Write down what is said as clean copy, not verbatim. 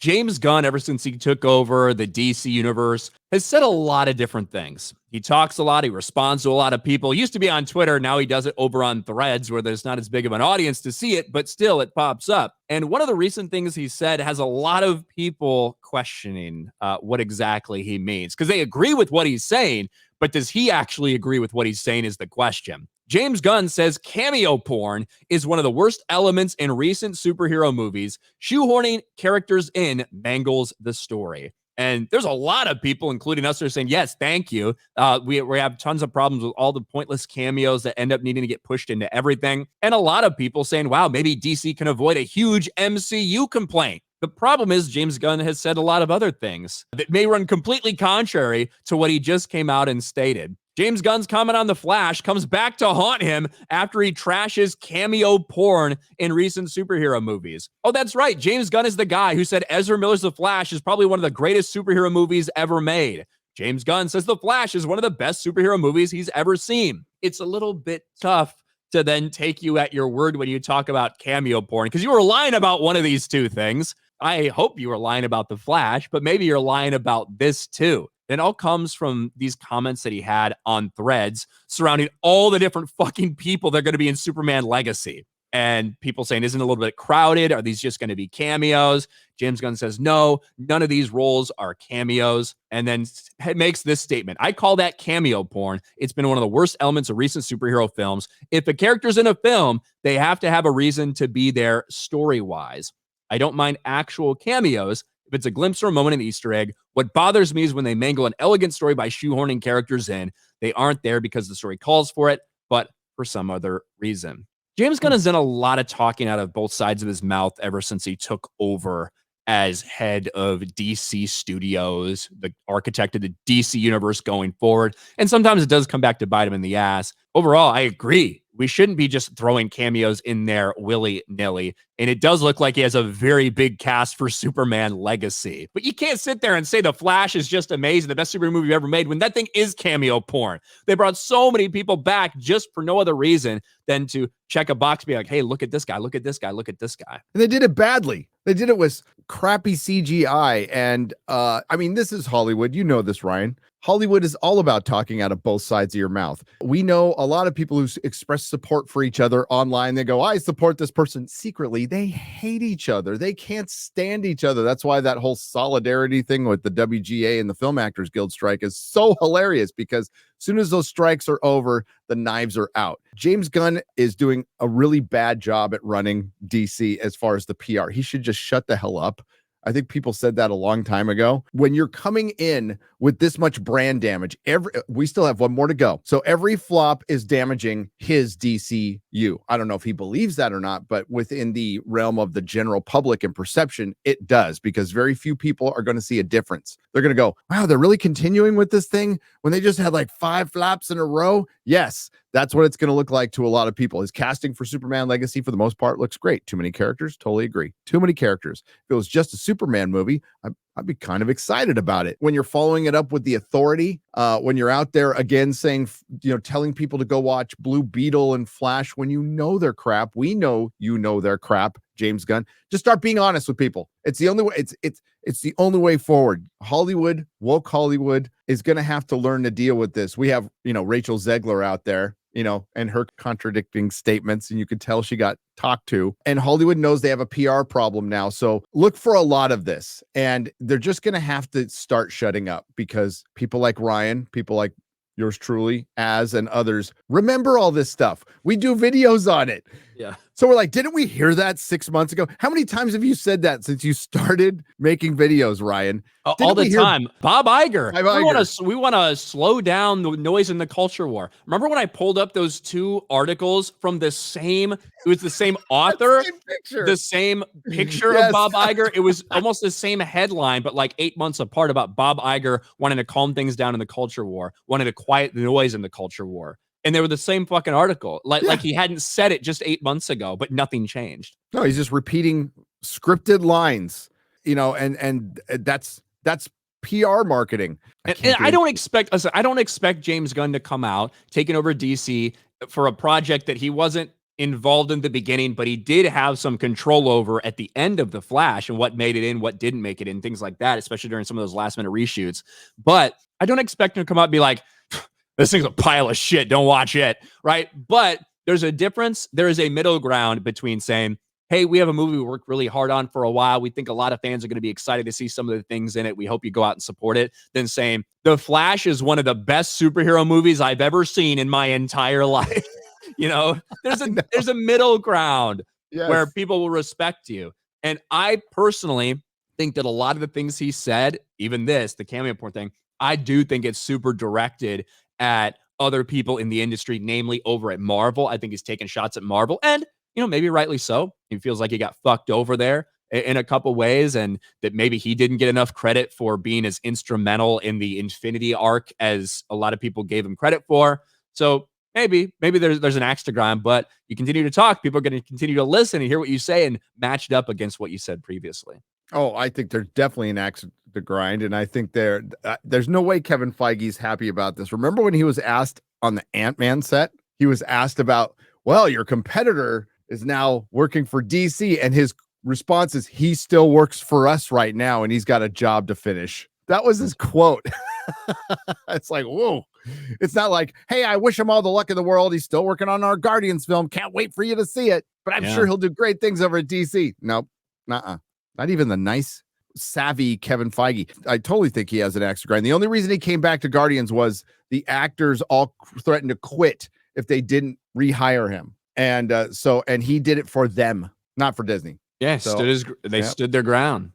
James Gunn, ever since he took over the DC universe, has said a lot of different things. He talks a lot. He responds to a lot of people. He used to be on Twitter. Now he does it over on Threads, where there's not as big of an audience to see it, but still it pops up. And one of the recent things he said has a lot of people questioning what exactly he means, because they agree with what he's saying, but does he actually agree with what he's saying is the question. James Gunn says cameo porn is one of the worst elements in recent superhero movies. Shoehorning characters in mangles the story. And there's a lot of people, including us, who are saying, yes, thank you. We have tons of problems with all the pointless cameos that end up needing to get pushed into everything. And a lot of people saying, wow, maybe DC can avoid a huge MCU complaint. The problem is James Gunn has said a lot of other things that may run completely contrary to what he just came out and stated. James Gunn's comment on The Flash comes back to haunt him after he trashes cameo porn in recent superhero movies. Oh, that's right. James Gunn is the guy who said Ezra Miller's The Flash is probably one of the greatest superhero movies ever made. James Gunn says The Flash is one of the best superhero movies he's ever seen. It's a little bit tough to then take you at your word when you talk about cameo porn, because you were lying about one of these two things. I hope you were lying about The Flash, but maybe you're lying about this too. It all comes from these comments that he had on Threads surrounding all the different fucking people that are going to be in Superman Legacy. And people saying, isn't it a little bit crowded? Are these just going to be cameos? James Gunn says, no, none of these roles are cameos. And then makes this statement. I call that cameo porn. It's been one of the worst elements of recent superhero films. If a character's in a film, they have to have a reason to be there story-wise. I don't mind actual cameos if it's a glimpse or a moment, an Easter egg. What bothers me is when they mangle an elegant story by shoehorning characters in. They aren't there because the story calls for it, but for some other reason. James Gunn has done a lot of talking out of both sides of his mouth ever since he took over as head of DC Studios, the architect of the DC universe going forward. And sometimes it does come back to bite him in the ass. Overall, I agree. We shouldn't be just throwing cameos in there willy-nilly. And it does look like he has a very big cast for Superman Legacy. But you can't sit there and say The Flash is just amazing, the best superhero movie ever made, when that thing is cameo porn. They brought so many people back just for no other reason than to check a box, be like, hey, look at this guy, look at this guy, look at this guy. And they did it badly. They did it with crappy CGI. And I mean, this is Hollywood. You know this, Ryan. Hollywood is all about talking out of both sides of your mouth. We know a lot of people who express support for each other online. They go, I support this person. Secretly, they hate each other. They can't stand each other. That's why that whole solidarity thing with the WGA and the Film Actors Guild strike is so hilarious, because as soon as those strikes are over, the knives are out. James Gunn is doing a really bad job at running DC as far as the PR. He should just shut the hell up. I think people said that a long time ago. When you're coming in with this much brand damage, we still have one more to go. So every flop is damaging his DCU. I don't know if he believes that or not, but within the realm of the general public and perception, it does, because very few people are going to see a difference. They're going to go, wow, they're really continuing with this thing when they just had like 5 flops in a row. Yes, that's what it's going to look like to a lot of people. His casting for Superman Legacy, for the most part, looks great. Too many characters, totally agree. Too many characters. If it was just a Superman movie, I'd be kind of excited about it. When you're following it up with The Authority, when you're out there again saying, telling people to go watch Blue Beetle and Flash when you know they're crap. We know you know they're crap, James Gunn. Just start being honest with people. It's the only way. It's the only way forward. Hollywood, woke Hollywood, is going to have to learn to deal with this. We have, Rachel Zegler out there, and her contradicting statements, and you could tell she got talked to. And Hollywood knows they have a PR problem now. So look for a lot of this, and they're just going to have to start shutting up, because people like Ryan, people like yours truly, and others remember all this stuff. We do videos on it. Yeah. So we're like, didn't we hear that 6 months ago? How many times have you said that since you started making videos, Ryan? All the time. Bob Iger. We want to slow down the noise in the culture war. Remember when I pulled up those 2 articles from the same, it was the same author, the same picture of Bob Iger. It was almost the same headline, but like 8 months apart, about Bob Iger wanting to calm things down in the culture war, wanting to quiet the noise in the culture war. And they were the same fucking article. Like he hadn't said it just 8 months ago, but nothing changed. No, he's just repeating scripted lines, and that's PR marketing. I don't expect James Gunn to come out taking over DC for a project that he wasn't involved in the beginning, but he did have some control over at the end of The Flash and what made it in, what didn't make it in, things like that, especially during some of those last minute reshoots. But I don't expect him to come out and be like, this thing's a pile of shit, don't watch it, right? But there's a difference. There is a middle ground between saying, hey, we have a movie we worked really hard on for a while. We think a lot of fans are going to be excited to see some of the things in it. We hope you go out and support it. Then saying, The Flash is one of the best superhero movies I've ever seen in my entire life. You know, there's a middle ground where people will respect you. And I personally think that a lot of the things he said, even this, the cameo porn thing, I do think it's super directed at other people in the industry, namely over at Marvel. I think he's taking shots at Marvel, and maybe rightly so. He feels like he got fucked over there in a couple ways, and that maybe he didn't get enough credit for being as instrumental in the Infinity arc as a lot of people gave him credit for. So maybe there's an axe to grind, but you continue to talk, people are going to continue to listen and hear what you say and match it up against what you said previously. Oh, I think there's definitely an axe to grind, and I think there's no way Kevin Feige's happy about this. Remember when he was asked on the Ant-Man set, he was asked about, well, your competitor is now working for DC, and his response is, he still works for us right now, and he's got a job to finish. That was his quote. It's like, whoa. It's not like, hey, I wish him all the luck in the world. He's still working on our Guardians film. Can't wait for you to see it. But I'm sure he'll do great things over at DC. Nope. Not even the nice, savvy Kevin Feige. I totally think he has an axe to grind. The only reason he came back to Guardians was the actors all threatened to quit if they didn't rehire him. And he did it for them, not for Disney. Yeah, they stood their ground.